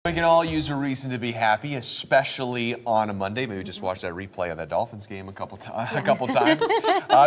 We can all use a reason to be happy, especially on a Monday. Maybe just watch that replay of that Dolphins game a couple times.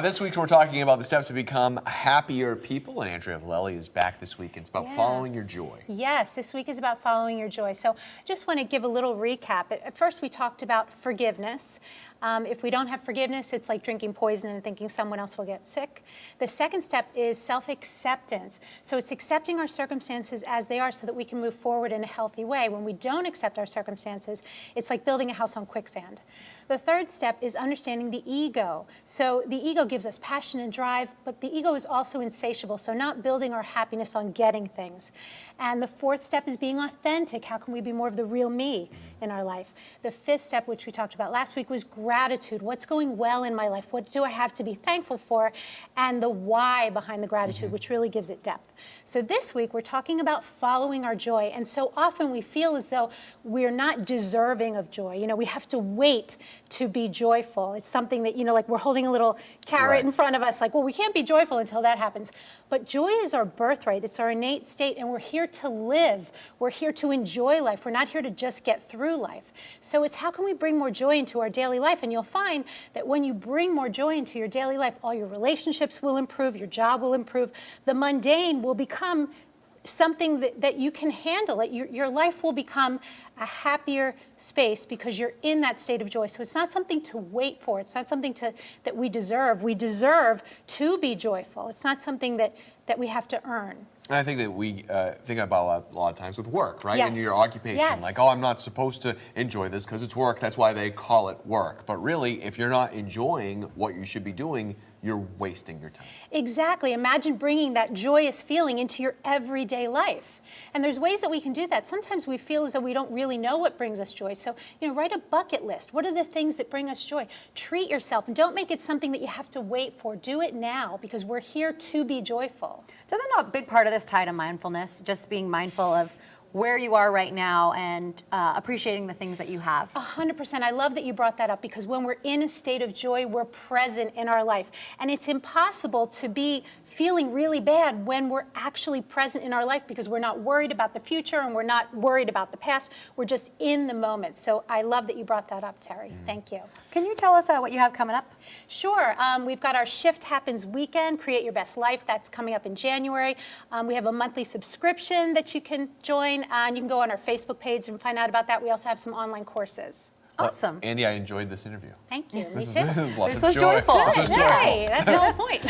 This week we're talking about the steps to become happier people, and Andrea Vallely is back this week. It's about following your joy. Yes, this week is about following your joy. So just want to give a little recap. At first we talked about forgiveness. If we don't have forgiveness, it's like drinking poison and thinking someone else will get sick. The second step is self-acceptance. So it's accepting our circumstances as they are so that we can move forward in a healthy way. When we don't accept our circumstances, it's like building a house on quicksand. The third step is understanding the ego. So the ego gives us passion and drive, but the ego is also insatiable, so not building our happiness on getting things. And the fourth step is being authentic. How can we be more of the real me in our life? The fifth step, which we talked about last week, was gratitude. What's going well in my life? What do I have to be thankful for? And the why behind the gratitude, which really gives it depth. So this week, we're talking about following our joy. And so often we feel as though we're not deserving of joy. You know, we have to wait to be joyful. It's something that, you know, like we're holding a little carrot in front of us, like, well, we can't be joyful until that happens. But joy is our birthright. It's our innate state, and we're here to live. We're here to enjoy life. We're not here to just get through life. So it's how can we bring more joy into our daily life? And you'll find that when you bring more joy into your daily life, all your relationships will improve, your job will improve, the mundane will become something that you can handle. Your life will become a happier space because you're in that state of joy. So it's not something to wait for. It's not something that we deserve. We deserve to be joyful. It's not something that we have to earn. And I think that we think about a lot of times with work, right? Yes. In your occupation, Yes. like, oh, I'm not supposed to enjoy this because it's work. That's why they call it work. But really, if you're not enjoying what you should be doing, you're wasting your time. Exactly. Imagine bringing that joyous feeling into your everyday life. And there's ways that we can do that. Sometimes we feel as though we don't really know what brings us joy. So, you know, write a bucket list. What are the things that bring us joy? Treat yourself, and don't make it something that you have to wait for. Do it now, because we're here to be joyful. Doesn't a big part of this tie to mindfulness, just being mindful of where you are right now and appreciating the things that you have? 100%. I love that you brought that up, because when we're in a state of joy, we're present in our life. And it's impossible to be feeling really bad when we're actually present in our life, because we're not worried about the future and we're not worried about the past. We're just in the moment. So I love that you brought that up, Terry. Thank you. Can you tell us what you have coming up? Sure. We've got our Shift Happens weekend, Create Your Best Life. That's coming up in January. We have a monthly subscription that you can join, and you can go on our Facebook page and find out about that. We also have some online courses. Awesome. Andy, I enjoyed this interview. Thank you. Me This too. is lots This of was joy. joyful. This was joyful. Right. That's the whole point.